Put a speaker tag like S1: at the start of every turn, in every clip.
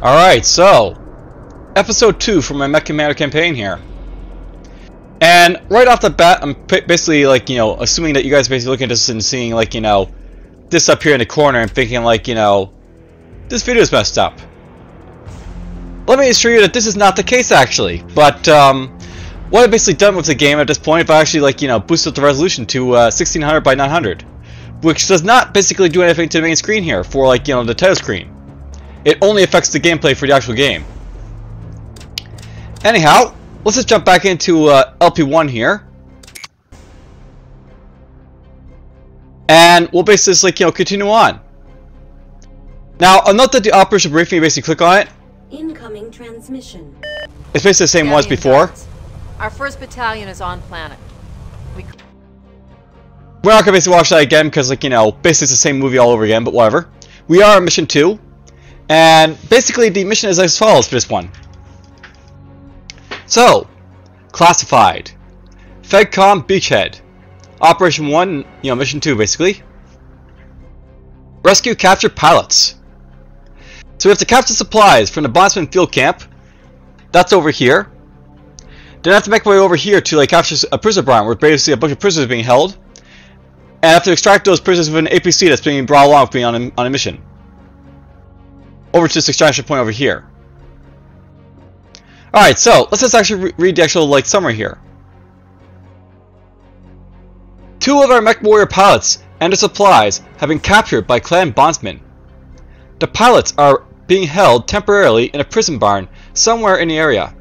S1: Alright, so episode 2 from my MechCommander campaign here. And right off the bat, I'm basically like, assuming that you guys are basically looking at this and seeing like, this up here in the corner and thinking like, this video is messed up. Let me assure you that this is not the case actually. But what I've basically done with the game at this point, I've actually like, boosted the resolution to 1600 by 900, which does not basically do anything to the main screen here for like, the title screen. It only affects the gameplay for the actual game. Anyhow, let's just jump back into LP1 here. And we'll basically just, like, continue on. Now, I'll note that the operation briefing, you basically click on it.
S2: Incoming transmission.
S1: It's basically the same one as before.
S3: Our first battalion is on planet.
S1: We're not gonna basically watch that again because, like, basically it's the same movie all over again, but whatever. We are on mission 2. And basically the mission is as follows for this one. So, classified. FedCom Beachhead. Operation 1, mission 2 basically. Rescue capture pilots. So we have to capture supplies from the Bondsman field camp. That's over here. Then I have to make my way over here to like capture a prisoner barn where basically a bunch of prisoners are being held. And I have to extract those prisoners with an APC that's being brought along with me on a mission. Over to this extraction point over here. Alright, so let's just actually read the actual like summary here. 2 of our MechWarrior Pilots and their supplies have been captured by Clan Bondsmen. The pilots are being held temporarily in a prison barn somewhere in the area.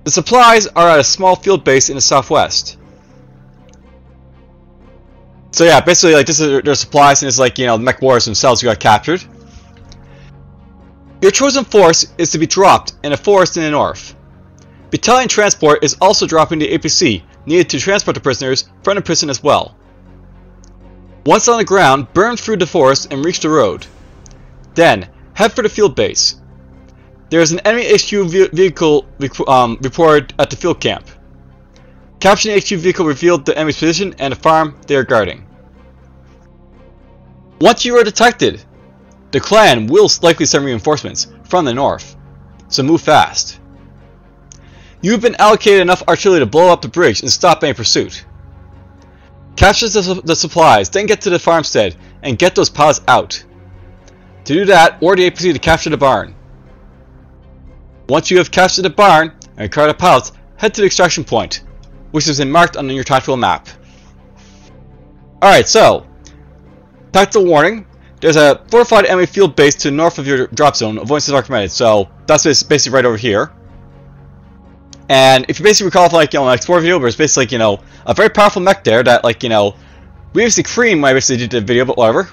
S1: The supplies are at a small field base in the southwest. So yeah, basically like this is their supplies and it's like, the MechWarriors themselves who got captured. Your chosen force is to be dropped in a forest in the north. Battalion transport is also dropping the APC needed to transport the prisoners from the prison as well. Once on the ground, burn through the forest and reach the road. Then, head for the field base. There is an enemy HQ vehicle reported at the field camp. Capturing the HQ vehicle revealed the enemy's position and the farm they are guarding. Once you are detected, the clan will likely send reinforcements from the north, so move fast. You've been allocated enough artillery to blow up the bridge and stop any pursuit. Capture the supplies, then get to the farmstead and get those pilots out. To do that, order the APC to capture the barn. Once you have captured the barn and recovered the pilots, head to the extraction point, which has been marked on your tactical map. Alright, so, tactical warning. There's a fortified enemy field base to the north of your drop zone, avoidance is recommended. So that's basically right over here. And if you basically recall from like, my Explore video, there's basically like, a very powerful mech there that like, we basically creamed when I basically did the video, but whatever.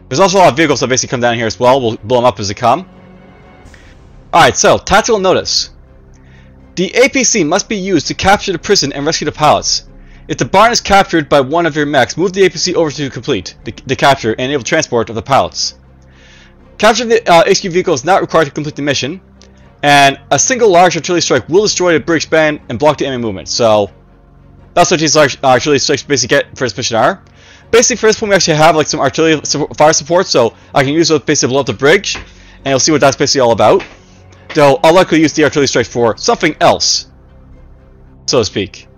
S1: There's also a lot of vehicles that basically come down here as well. We'll blow them up as they come. Alright, so tactical notice. The APC must be used to capture the prison and rescue the pilots. If the barn is captured by one of your mechs, move the APC over to complete the capture and enable transport of the pilots. Capturing the HQ vehicle is not required to complete the mission, and a single large artillery strike will destroy the bridge span and block the enemy movement. So that's what these large artillery strikes basically get for this mission are. Basically for this point we actually have like some artillery fire support, so I can use those basically to blow up the bridge, and you'll see what that's basically all about. Though I'll likely use the artillery strike for something else, so to speak.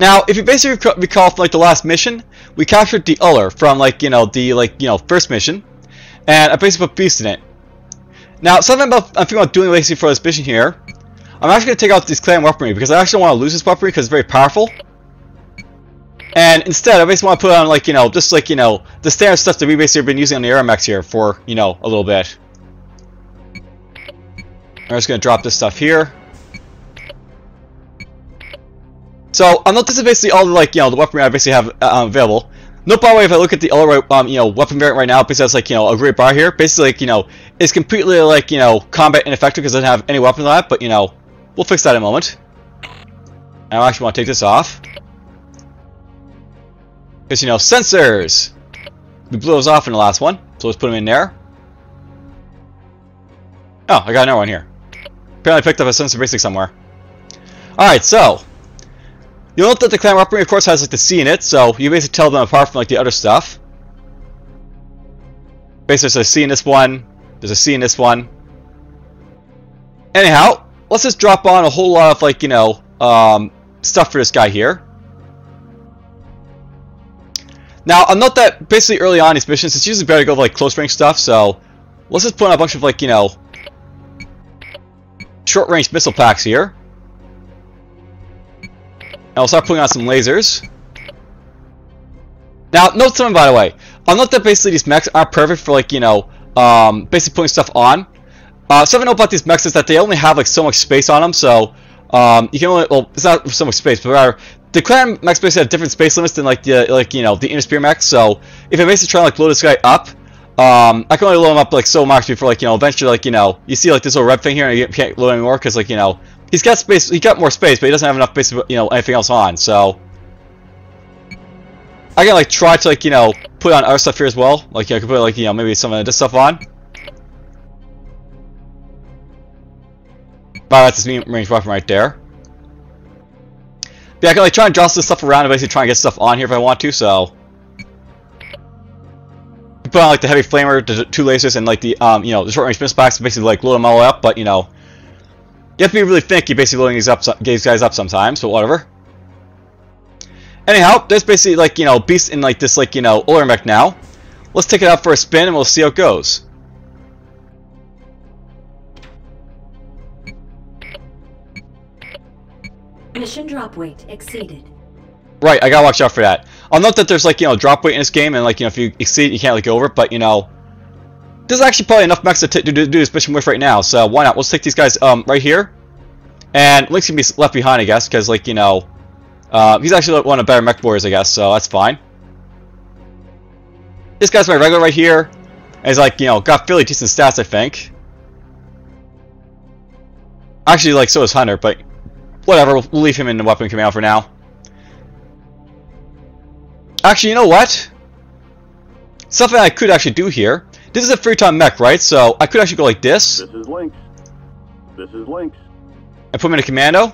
S1: Now, if you basically recall from like the last mission, we captured the Uller from like the first mission, and I basically put Beast in it. Now, something I'm thinking about doing basically for this mission here, I'm actually going to take out this Clan weaponry because I actually don't want to lose this weaponry because it's very powerful. And instead, I basically want to put on like just like the standard stuff that we basically have been using on the Aeromex here for a little bit. I'm just going to drop this stuff here. So I'll note this is basically all the the weaponry I basically have available. Note by the way, if I look at the Uller weapon variant right now, basically has like a great bar here. Basically like it's completely like combat ineffective because it doesn't have any weapons on it. But we'll fix that in a moment. And I actually want to take this off because sensors. We blew those off in the last one, so let's put them in there. Oh, I got another one here. Apparently I picked up a sensor basic somewhere. Alright, so you'll note that the clan weaponry, of course, has like the C in it, so you basically tell them apart from like the other stuff. Basically, there's a C in this one. There's a C in this one. Anyhow, let's just drop on a whole lot of, like, you know, stuff for this guy here. Now, I'll note that basically early on in these missions, it's usually better to go with, like, close range stuff, so let's just put on a bunch of, like, you know, short range missile packs here. And we'll start putting on some lasers. Now, note something, by the way. I'll note that basically these mechs aren't perfect for, like, you know, basically putting stuff on. Something I know about these mechs is that they only have, like, so much space on them, so you can only, well, it's not so much space, but rather, the Clan mechs basically have different space limits than, like, you know, the Inner Spear mechs, so if I basically try to, like, load this guy up, I can only load him up, like, so much before, like, you know, eventually, like, you know, you see, like, this little red thing here, and you can't load anymore, because, like, you know, he's got space, he got more space, but he doesn't have enough space, you know, anything else on, so I can, like, try to, like, you know, put on other stuff here as well, like, you know, I can put, like, you know, maybe some of this stuff on. Wow, that's his medium range weapon right there. Yeah, I can, like, try and jostle this stuff around and basically try and get stuff on here if I want to, so put on, like, the heavy flamer, the 2 lasers, and, like, the, you know, the short range missile packs, basically, like, load them all up, but, you know, you have to be really finicky basically loading these guys up sometimes, but whatever. Anyhow, there's basically, like, you know, beast in, like, this, like, you know, Uller Mech now. Let's take it out for a spin and we'll see how it goes.
S2: Mission drop weight exceeded.
S1: Right, I gotta watch out for that. I'll note that there's, like, you know, drop weight in this game, and, like, you know, if you exceed it, you can't, like, go over it, but, you know, there's actually probably enough mechs to do this mission with right now, so why not? Let's take these guys, right here. And Link's gonna be left behind, I guess, because, like, you know, he's actually one of the better mech warriors, I guess, so that's fine. This guy's my regular right here, and he's, like, you know, got fairly decent stats, I think. Actually, like, so is Hunter, but whatever, we'll leave him in the weapon command for now. Actually, you know what? Something I could actually do here. This is a free-time mech, right? So I could actually go like this.
S4: This is Lynx. This is Lynx.
S1: And put him in a commando.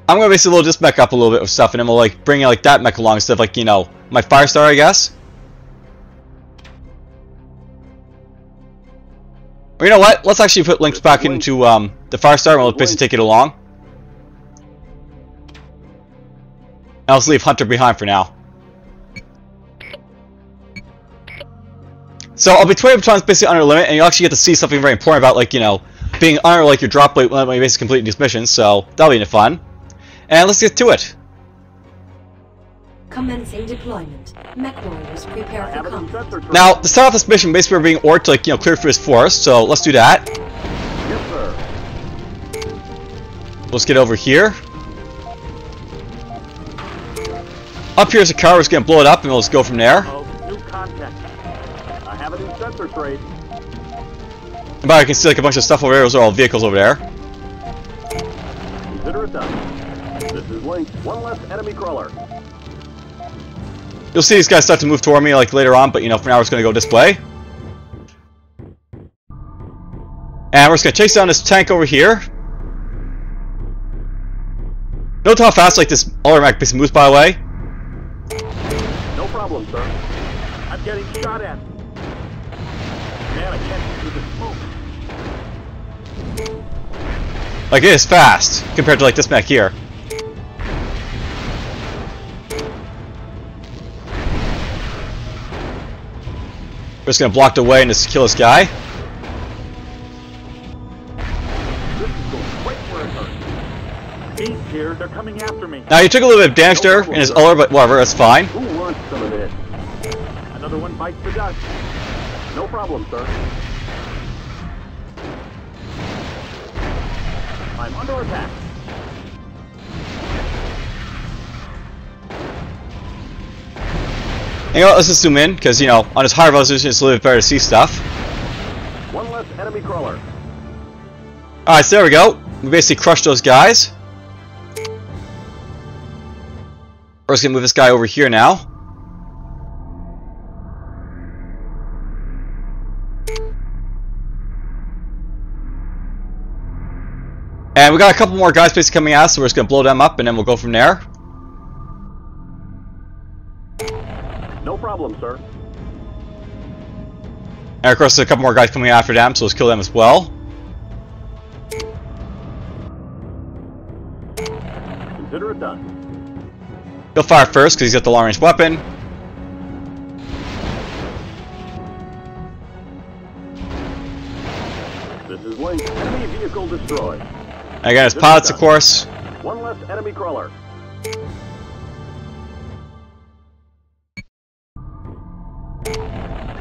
S1: I'm gonna basically load this mech up a little bit of stuff, and then we'll, like, bring, like, that mech along instead of, like, you know, my Firestarter, I guess. Or you know what? Let's actually put Lynx back into the Firestarter, and we'll basically take it along. And I'll just leave Hunter behind for now. So I'll be 20 times basically under limit, and you'll actually get to see something very important about, like, you know, being under, like, your drop weight when you basically complete these missions. So that'll be fun. And let's get to it.
S2: Commencing deployment. Mech warriors prepare for combat.
S1: Now, to start off this mission, basically we're being ordered to, like, you know, clear through this forest. So let's do that.
S4: Yes, sir.
S1: Let's get over here. Up here's a car. We're just gonna blow it up, and we'll just go from there.
S4: Oh, new contact. I have a new sensor trade.
S1: And by the way, I can see, like, a bunch of stuff over there. Those are all vehicles over there.
S4: Consider it done. This is Lynx. One less enemy crawler.
S1: You'll see these guys start to move toward me, like, later on, but, you know, for now we're just gonna go this way. And we're just gonna chase down this tank over here. Note how fast, like, this Uller Mech basically moves, by the way.
S4: No problem, sir. I'm getting shot at. Man, I can't see through the smoke.
S1: Like, it is fast compared to, like, this mech here. We're just gonna block the way and just kill this guy.
S4: This is going right where it hurts. Beast here, they're coming after me.
S1: Now, he took a little bit of damage there in his Uller, but whatever, that's fine.
S4: Who wants some of this? Another one bites the dust. No problem, sir. I'm under attack.
S1: And, you know what, let's just zoom in, because, you know, on this higher resolution it's a little bit better to see stuff.
S4: One less enemy crawler.
S1: Alright, so there we go. We basically crushed those guys. We're just gonna move this guy over here now. And we got a couple more guys basically coming out, so we're just gonna blow them up and then we'll go from there.
S4: No problem, sir.
S1: And of course, there's a couple more guys coming after them, so let's kill them as well.
S4: Consider it done.
S1: He'll fire first because he's got the long-range weapon.
S4: This is Link. Enemy vehicle destroyed.
S1: And again, his pilots, of course.
S4: One less enemy crawler.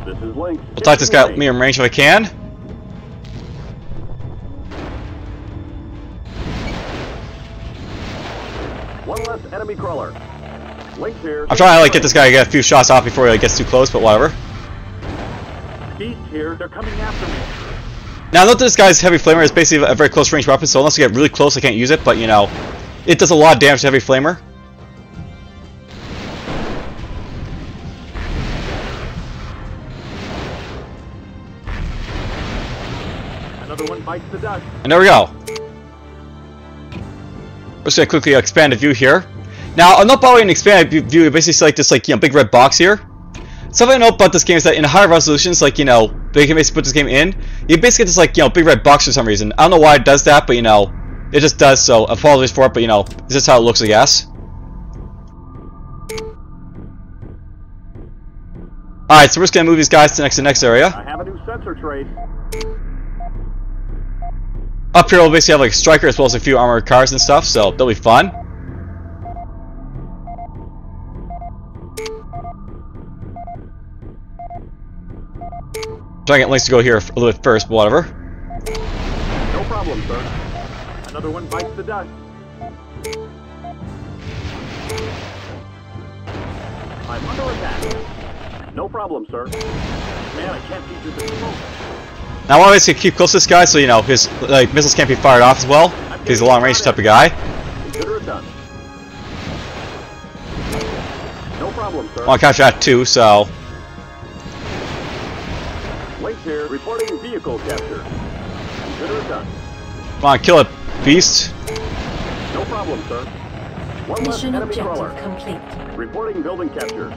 S4: This is Link.
S1: I'll talk this guy at medium range if I can.
S4: One less enemy crawler. Link's here.
S1: I'm trying to like get this guy to get a few shots off before he like, gets too close, but whatever.
S4: Beast here. They're coming after me.
S1: Now note that this guy's heavy flamer is basically a very close range weapon, so unless I get really close I can't use it, but you know, it does a lot of damage to heavy flamer.
S4: Another one bites the dust.
S1: And there we go. We're just gonna quickly expand the view here. Now, I'm not bothering to expand the view, you basically see like this like, you know, big red box here. Something I know about this game is that in higher resolutions, like, you know, they can basically put this game in, you basically get this like, you know, big red box for some reason. I don't know why it does that, but you know, it just does, so apologies for it, but you know, this is how it looks, I guess. Alright, so we're just gonna move these guys to the next area.
S4: I have a new sensor trace.
S1: Up here we'll basically have like a striker as well as a few armored cars and stuff, so that'll be fun. Trying to get links to go here a little bit first, but whatever.
S4: No problem, sir. Another one bites the dust. I'm under attack. No problem, sir. Man, I can't see through the smoke.
S1: Now I want to basically keep close to this guy so you know his like missiles can't be fired off as well. He's a long range type of guy.
S4: Consider it done. No problem, sir.
S1: I want to capture that too, so.
S4: Link's here, reporting vehicle capture. Consider it done.
S1: Come on, kill it, beast.
S4: No problem, sir. One less
S2: Mission
S4: enemy crawler.
S2: objective complete.
S4: Reporting building capture.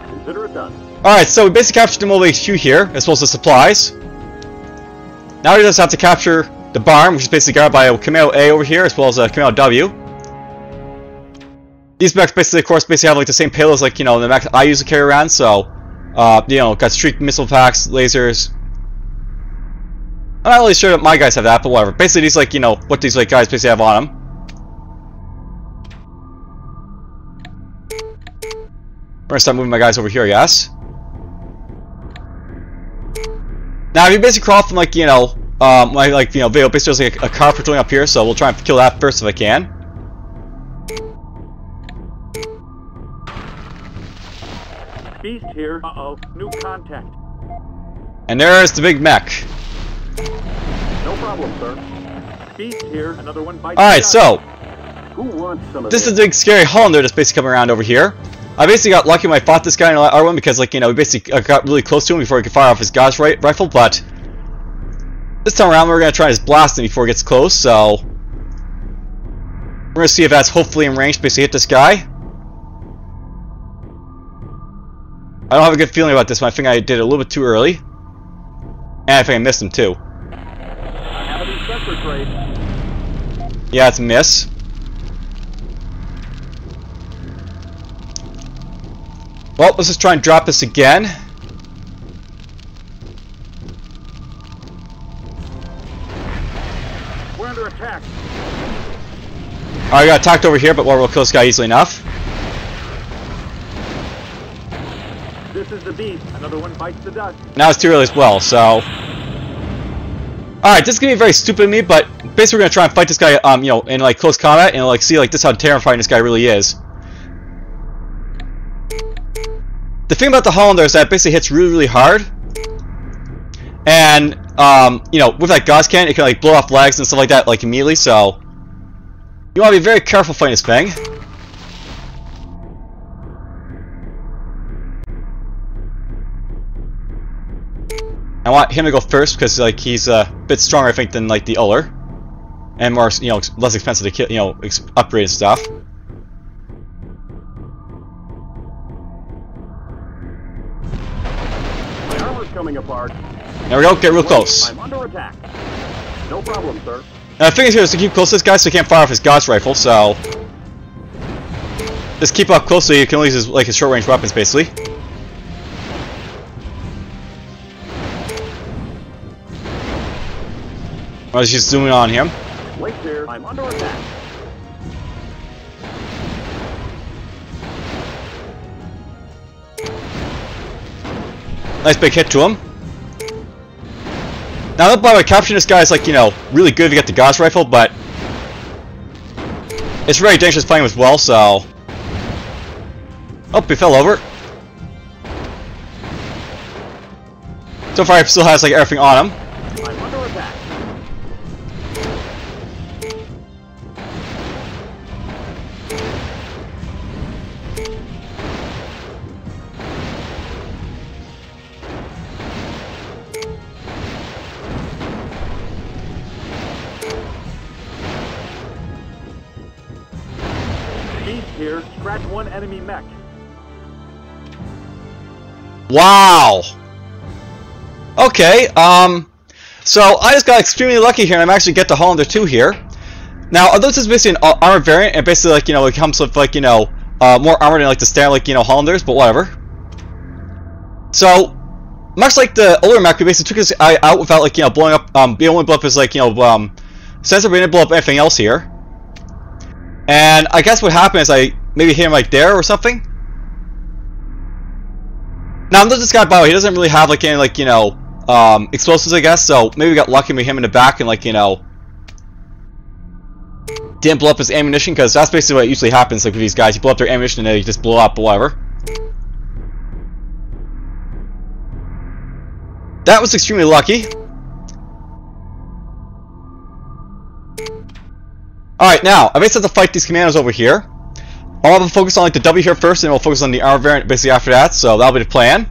S4: Consider it done.
S1: Alright, so we basically captured the mobile HQ here, as well as the supplies. Now we just have to capture the barn, which is basically guarded by a Commando A over here, as well as a Commando W. These mechs basically, of course, have like the same payload as like, you know, the mechs I usually carry around, so you know, got streak missile packs, lasers. I'm not really sure that my guys have that, but whatever. Basically, these like, you know, what these like guys basically have on them. We're gonna start moving my guys over here, yes. Now, if you basically crawl from like, you know, like, you know, video, basically there's like a car patrolling up here, so we'll try and kill that first if I can.
S4: Beast here. Uh-oh. New contact.
S1: And there's the big mech.
S4: No problem, sir. Beast here. Another one bites.
S1: Alright, so
S4: who wants some of
S1: this is the big scary Hollander that's basically coming around over here. I basically got lucky when I fought this guy in R1 because, like, you know, we basically got really close to him before he could fire off his Gauss rifle, but this time around we're going to try to blast him before he gets close, so we're going to see if that's hopefully in range to basically hit this guy. I don't have a good feeling about this one. I think I did it a little bit too early. And I think I missed him too.
S4: I have a new sensor trace.
S1: Yeah, it's a miss. Well, let's just try and drop this again.
S4: We're under attack.
S1: Alright, I got attacked over here, but we'll kill this guy easily enough.
S4: This is the beast. Another one bites the dust.
S1: Now it's too early as well, so. Alright, this is gonna be very stupid of me, but basically we're gonna try and fight this guy, you know, in like close combat and like see like this how terrifying this guy really is. The thing about the Hollander is that it basically hits really, really hard. And, you know, with that Gauss cannon, it can like blow off legs and stuff like that like immediately, so you want to be very careful fighting this thing. I want him to go first because like he's a bit stronger, I think, than like the Uller, and more, you know, less expensive to kill, you know, upgrade stuff.
S4: is coming apart.
S1: There we go, get real close.
S4: I'm under attack. No problem, sir.
S1: And the thing is here is to keep close to this guy so he can't fire off his Gauss rifle, so... Just keep up close so you can only use his, like, his short-range weapons, basically. I was just zooming on him.
S4: Wait here. I'm under attack.
S1: Nice big hit to him. Now, by the way, capturing this guy is, like, you know, really good if you get the Gauss rifle, but it's very dangerous playing with well, so... Oh, he fell over. So far, he still has, like, everything on him.
S4: I'm under attack. Here, scratch one enemy mech.
S1: Wow. Okay, so I just got extremely lucky here, and I'm actually get the Hollander 2 here. Now, although this is basically an armored variant, and basically, like, you know, it comes with, like, you know, more armor than, like, the standard, like, you know, Hollanders, but whatever. So, much like the Uller Mech, we basically took this guy out without, like, you know, blowing up, the only blow up is, like, you know, sensor, we didn't blow up anything else here. And I guess what happened is I maybe hit him like there or something. Now, this guy, by the way, he doesn't really have like any, like, you know, explosives, I guess. So maybe we got lucky with him in the back and, like, you know, didn't blow up his ammunition, because that's basically what usually happens, like, with these guys. You blow up their ammunition and they just blow up or whatever. That was extremely lucky. Alright, now, I basically have to fight these commandos over here. I'll have to focus on, like, the W here first, and we'll focus on the armor variant basically after that, so that'll be the plan.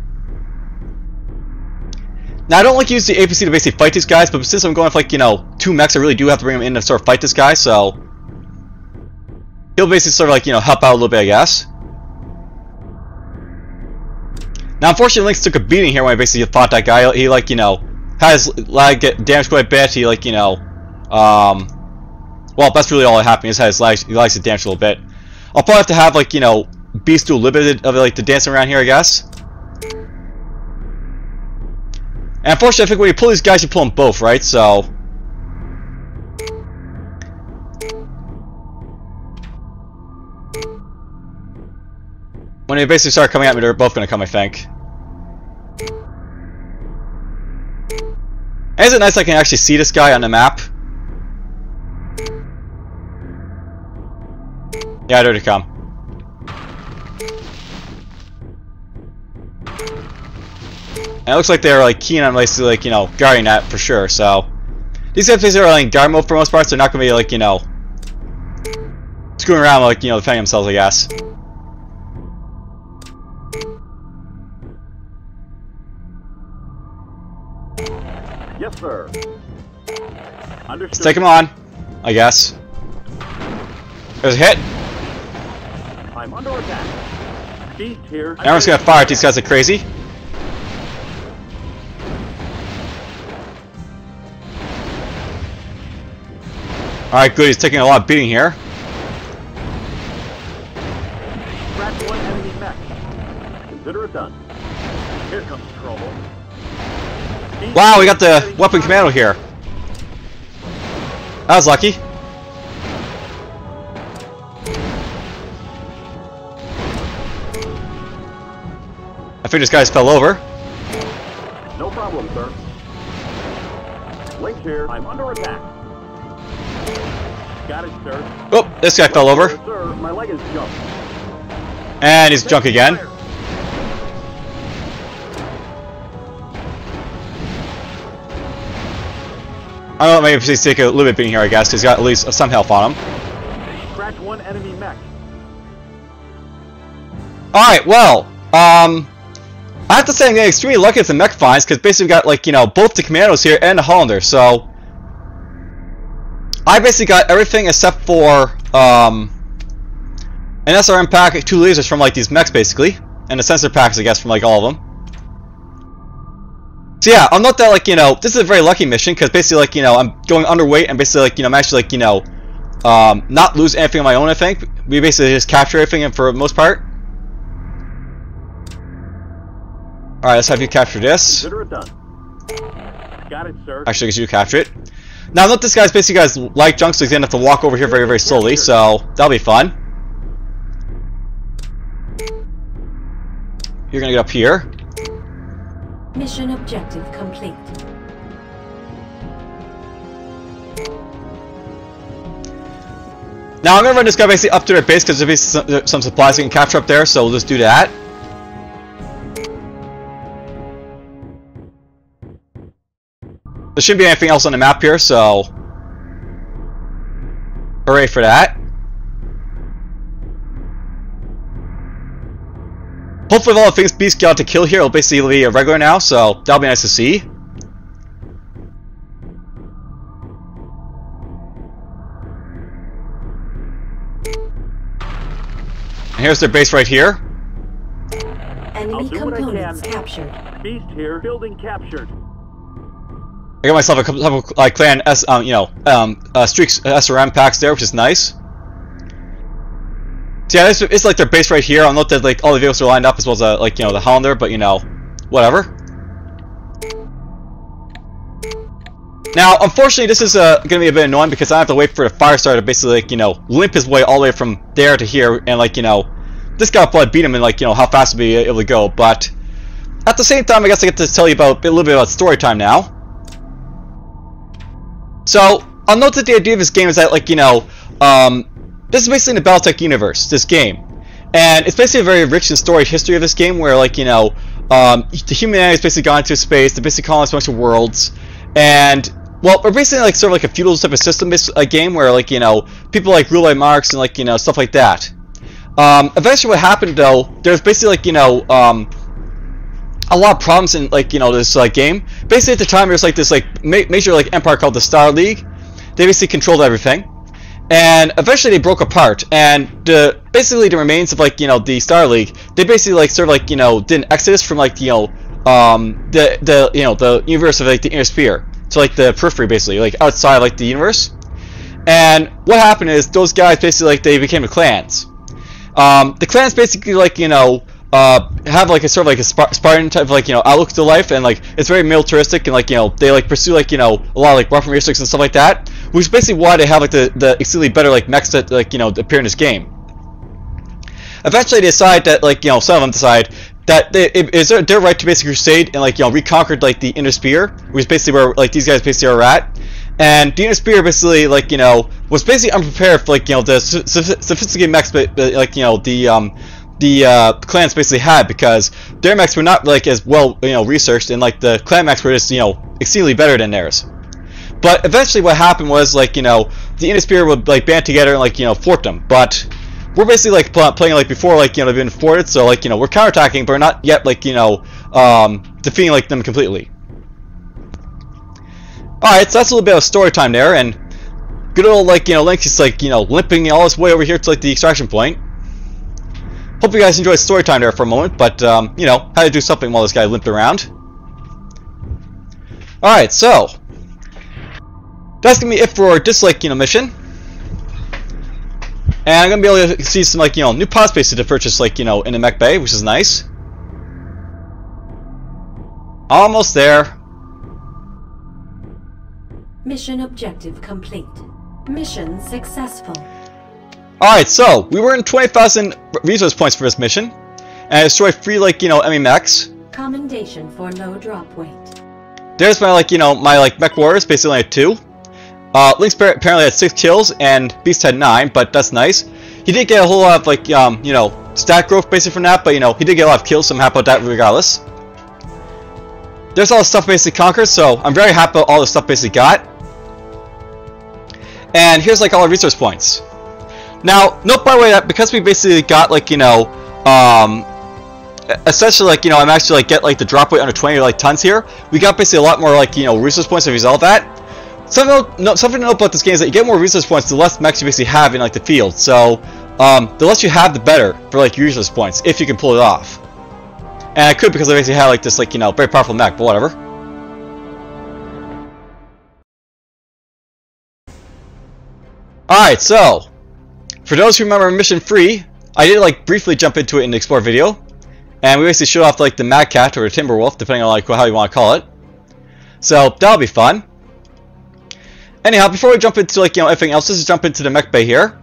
S1: Now, I don't like to use the APC to basically fight these guys, but since I'm going with, like, you know, 2 mechs, I really do have to bring them in to sort of fight this guy, so... he'll basically sort of, like, you know, help out a little bit, I guess. Now, unfortunately, Lynx took a beating here when I basically fought that guy. He, like, you know, has, like, damaged quite a bit. He, like, you know, well, that's really all that happened. His legs get damaged a little bit. I'll probably have to have, like, you know, Beast do a little bit of, like, the dancing around here, I guess. And unfortunately, I think when you pull these guys, you pull them both, right? So... when they basically start coming at me, they're both going to come, I think. And is it nice I can actually see this guy on the map? Yeah, there they come. And it looks like they're, like, keen on, like, you know, guarding that for sure, so... these guys are, like, guard mode for most parts. They're not going to be, like, you know... screwing around, like, you know, defending themselves, I guess.
S4: Yes, sir. Understood.
S1: Let's take him on, I guess. There's a hit.
S4: I'm under attack. Beast here.
S1: Everyone's gonna fire at these guys like crazy. Alright, good. He's taking a lot of beating here.
S4: Scratch one enemy mech. Consider it done. Here comes trouble.
S1: Wow, we got the weapon commando here. That was lucky. I think this guy's fell over.
S4: No problem, sir. Link here. I'm under attack. Got it, sir.
S1: Oh, this guy fell over.
S4: Sir, my leg is jumped.
S1: And he's junk again. I don't know, maybe he's take a little bit beating here, I guess. He's got at least some health on him.
S4: Scratch one enemy mech.
S1: Alright, well, I have to say I'm getting extremely lucky with the mech finds, because basically we got, like, you know, both the commandos here and the Hollander, so... I basically got everything except for, an SRM pack, 2 lasers from, like, these mechs, basically. And the sensor packs, I guess, from, like, all of them. So yeah, I'll note that, like, you know, this is a very lucky mission, because basically, like, you know, I'm going underweight, and basically, like, you know, I'm actually, like, you know, not lose anything on my own, I think. We basically just capture everything for the most part. Alright, let's have you capture this.
S4: Consider it done. Got it, sir.
S1: Actually, I guess you capture it. Now, note this guy's basically guys like junk, so he's gonna have to walk over here very, very slowly, so that'll be fun. You're gonna get up here.
S2: Mission objective complete.
S1: Now, I'm gonna run this guy basically up to their base, because there's some supplies we can capture up there, so we'll just do that. There shouldn't be anything else on the map here, so hooray for that. Hopefully, with all the things Beast got to kill here, it'll basically be a regular now, so that'll be nice to see. And here's their base right here.
S2: Enemy components captured.
S4: Beast here, building captured.
S1: I got myself a couple of like Clan S, Streaks SRM packs there, which is nice. So yeah, it's like their base right here. I'll note that like all the vehicles are lined up as well as like, you know, the Hollander, but you know, whatever. Now, unfortunately, this is going to be a bit annoying because I have to wait for the Firestarter to basically, like, you know, limp his way all the way from there to here, and like, you know, this guy will probably beat him in like, you know, how fast he'll be able to go. But at the same time, I guess I get to tell you about a little bit about story time now. So, I'll note that the idea of this game is that, like, you know, this is basically in the Battletech universe, this game. And it's basically a very rich and storied history of this game where, like, you know, the humanity has basically gone into space, they basically colonized a bunch of worlds, and, well, we're basically, like, sort of like a feudal type of system game where, like, you know, people, like, rule by marks and, like, you know, stuff like that. Eventually what happened, though, there's basically, like, you know, a lot of problems in, like, you know, this game. Basically at the time there's like this like major like empire called the Star League. They basically controlled everything, and eventually they broke apart, and basically the remains of, like, you know, the Star League, they basically like sort of like, you know, did an exodus from, like, you know, the you know, the universe of, like, the inner sphere to, like, the periphery, basically like outside, like, the universe. And what happened is those guys basically, like, they became the clans. The clans basically, like, you know, have like a sort of like a Spartan type of, like, you know, outlook to life, and like it's very militaristic, and like, you know, they like pursue, like, you know, a lot of like weapon research and stuff like that, which is basically why they have like the extremely better like mechs that, like, you know, appear in this game. Eventually they decide that, like, you know, some of them decide that it is their right to basically crusade and, like, you know, reconquer like the inner sphere, which is basically where, like, these guys basically are at. And the inner sphere basically, like, you know, was basically unprepared for, like, you know, the sophisticated mechs, but like, you know, the clans basically had, because their mechs were not like as well, you know, researched, and like the clan mechs were just, you know, exceedingly better than theirs. But eventually what happened was, like, you know, the inner sphere would like band together and, like, you know, fort them. But we're basically like playing like before, like, you know, they've been forted, so, like, you know, we're counterattacking, but we're not yet, like, you know, defeating like them completely. Alright, so that's a little bit of story time there, and good old, like, you know, Lynx is, like, you know, limping all his way over here to, like, the extraction point. Hope you guys enjoyed story time there for a moment, but, you know, had to do something while this guy limped around. Alright, so that's gonna be it for this, like, you know, mission. And I'm gonna be able to see some, like, you know, new pod spaces to purchase, like, you know, in the mech bay, which is nice. Almost there.
S2: Mission objective complete. Mission successful.
S1: Alright, so we were in 20,000 resource points for this mission, and I destroyed 3, like, you know, ME mechs.
S2: Commendation for low drop weight.
S1: There's my, like, you know, my, like, mech warriors, basically only had 2. Lynx apparently had 6 kills, and Beast had 9, but that's nice. He did get a whole lot of, like, you know, stat growth basically from that, but, you know, he did get a lot of kills, so I'm happy about that regardless. There's all the stuff basically conquered, so I'm very happy about all the stuff basically got. And here's, like, all our resource points. Now, note by the way that because we basically got, like, you know, essentially, like, you know, I'm actually, like, get, like, the drop weight under 20, like, tons here. We got basically a lot more, like, you know, resource points as a result of that. Something to note about this game is that you get more resource points the less mechs you basically have in, like, the field. So, the less you have, the better for, like, your resource points, if you can pull it off. And I could because I basically had, like, this, like, you know, very powerful mech, but whatever. Alright, so, for those who remember Mission 3, I did like briefly jump into it in the Explore video. And we basically showed off like the Mad Cat or the Timberwolf, depending on like how you want to call it. So, that'll be fun. Anyhow, before we jump into like, everything else, let's just jump into the mech bay here.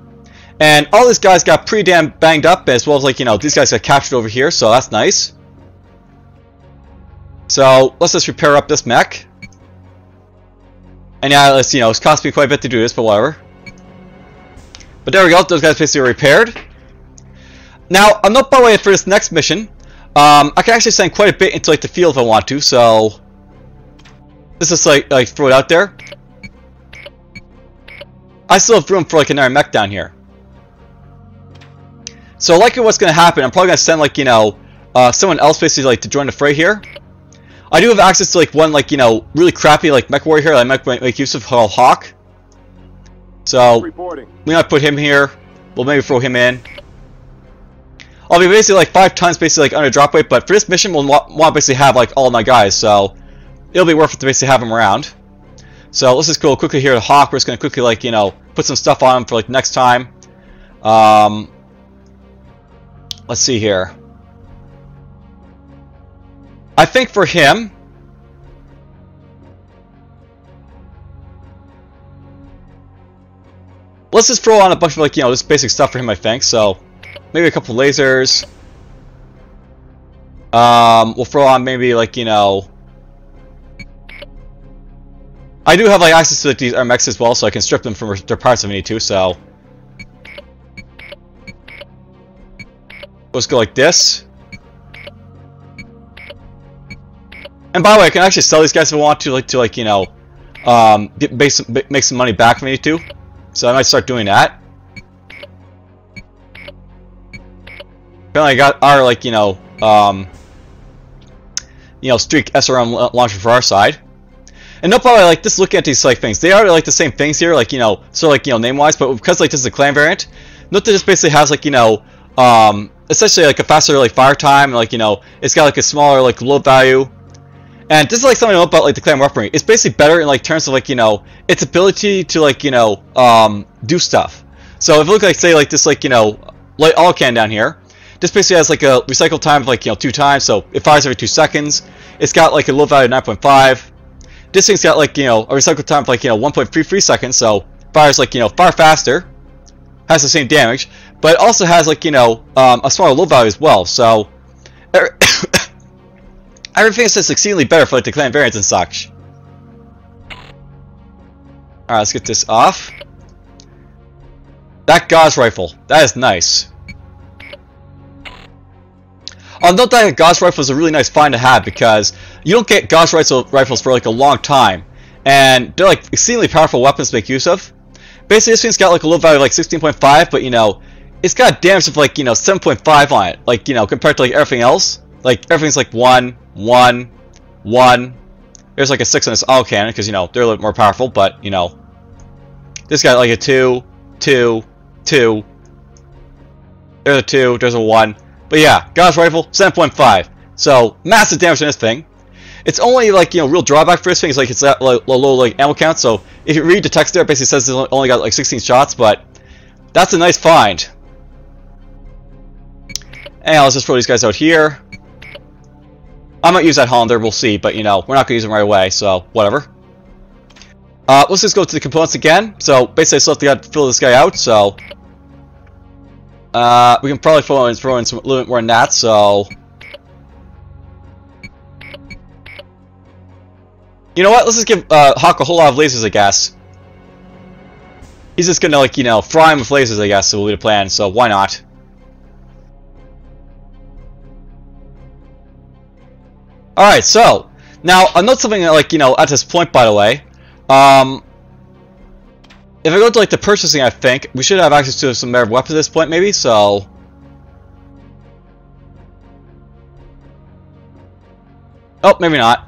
S1: And all these guys got pretty damn banged up, as well as like, these guys got captured over here, so that's nice. So, let's just repair up this mech. And yeah, let's, it's cost me quite a bit to do this, but whatever. But there we go, those guys basically are repaired. Now, I'm not by the way for this next mission. I can actually send quite a bit into like the field if I want to, so let's just like throw it out there. I still have room for like another mech down here. So likely what's going to happen, I'm probably going to send like, someone else basically like to join the fray here. I do have access to like one like, really crappy like MechWarrior here that I might make use of called Hawk. So, we might put him here. We'll maybe throw him in. I'll be basically like 5 tons basically like under drop weight, but for this mission we'll want to basically have like all of my guys, so it'll be worth it to basically have them around. So let's just go quickly here to Hawk. We're just going to quickly like, put some stuff on him for like next time. Let's see here. I think for him, let's just throw on a bunch of like, just basic stuff for him, I think. So maybe a couple lasers. We'll throw on maybe like, I do have like access to like, these mechs as well, so I can strip them from their parts if I need to, so let's go like this. And by the way, I can actually sell these guys if I want to, make some money back if I need to. So I might start doing that. Apparently I got our like, Streak SRM launcher for our side. And no problem, like just looking at these like things, they are like the same things here, like name wise, but because like this is a clan variant, note that this basically has like essentially like a faster like fire time, and like it's got like a smaller like load value. And this is like something I know about like the clan weaponry. It's basically better in like terms of like its ability to like do stuff. So if you look like say like this like light auto cannon down here, this basically has like a recycle time of like 2 times, so it fires every 2 seconds. It's got like a load value of 9.5. This thing's got like a recycle time of like 1.33 seconds, so fires like far faster, has the same damage, but it also has like a smaller load value as well. So everything is just exceedingly better for like the clan variants and such. Alright, let's get this off. That Gauss rifle, that is nice. I'll note that a Gauss rifle is a really nice find to have, because you don't get Gauss rifles for like a long time, and they're like extremely powerful weapons to make use of. Basically, this thing's got like a load value of like 16.5, but it's got damage of like 7.5 on it, like compared to like everything else. Like everything's like 1, 1, 1. There's like a 6 on this auto cannon because they're a little bit more powerful, but this got like a 2, 2, 2. There's a 2, there's a 1. But yeah, Gauss rifle 7.5. So massive damage on this thing. It's only like real drawback for this thing is like it's at low like ammo count. So if you read the text there, it basically says it's only got like 16 shots, but that's a nice find. And let's just throw these guys out here. I might use that Hollander, we'll see, but we're not going to use them right away, so whatever. Let's just go to the components again. So basically I still have to fill this guy out, so we can probably throw in some, a little bit more than that, so you know what, let's just give Hawk a whole lot of lasers, I guess. He's just gonna like, fry him with lasers, I guess, so we'll do the plan, so why not? Alright, so now I'll note something like, at this point, by the way. If I go to like the purchasing, I think we should have access to some better weapons at this point, maybe. So, oh, maybe not.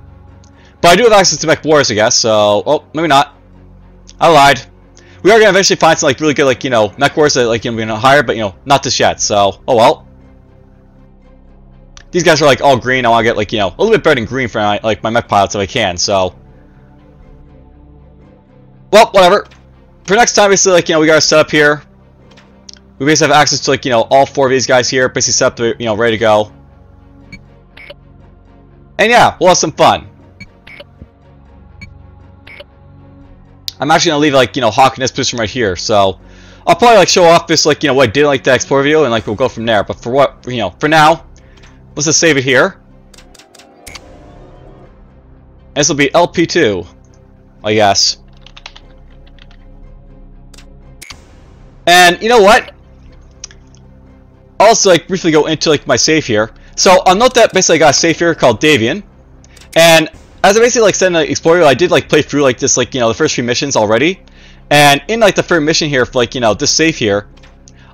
S1: But I do have access to MechWarriors, I guess. So, oh, maybe not. I lied. We are gonna eventually find some like really good like MechWarriors that like we're gonna hire, but not just yet. So, oh well. These guys are like all green. I want to get like a little bit better than green for like my mech pilots if I can. So, well, whatever. for next time, basically, like, you know, we got a setup here. We basically have access to, like, you know, all 4 of these guys here, basically set up to, you know, ready to go. And yeah, we'll have some fun. I'm actually gonna leave, like, you know, Hawk in this position right here, so I'll probably, like, show off this, like, you know, what I did like the Explorer video, and, like, we'll go from there. But for what, you know, for now, let's just save it here. And this will be LP2, I guess. And you know what? I'll also, like, briefly go into, like, my save here. So I'll note that basically I got a save here called Davian, and as I basically, like, said in the Explorer, I did, like, play through, like, this, like, you know, the first 3 missions already. And in, like, the third mission here for, like, you know, this save here,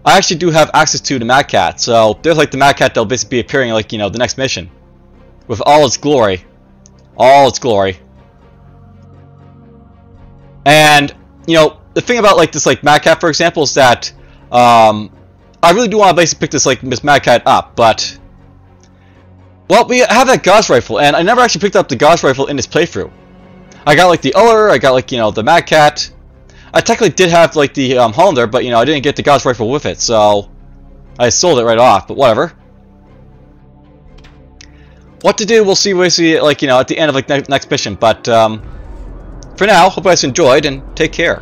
S1: I actually do have access to the Mad Cat. So there's, like, the Mad Cat that'll basically be appearing, like, you know, the next mission with all its glory. All its glory. And, you know, the thing about, like, this, like, Mad Cat, for example, is that I really do want to basically pick this, like, this Mad Cat up, but well, we have that Gauss rifle, and I never actually picked up the Gauss rifle in this playthrough. I got, like, the Uller, I got, like, you know, the Mad Cat. I technically did have, like, the Hollander, but, you know, I didn't get the Gauss rifle with it, so I sold it right off, but whatever. What to do, we'll see basically, like, you know, at the end of, like, next mission, but for now, hope you guys enjoyed, and take care.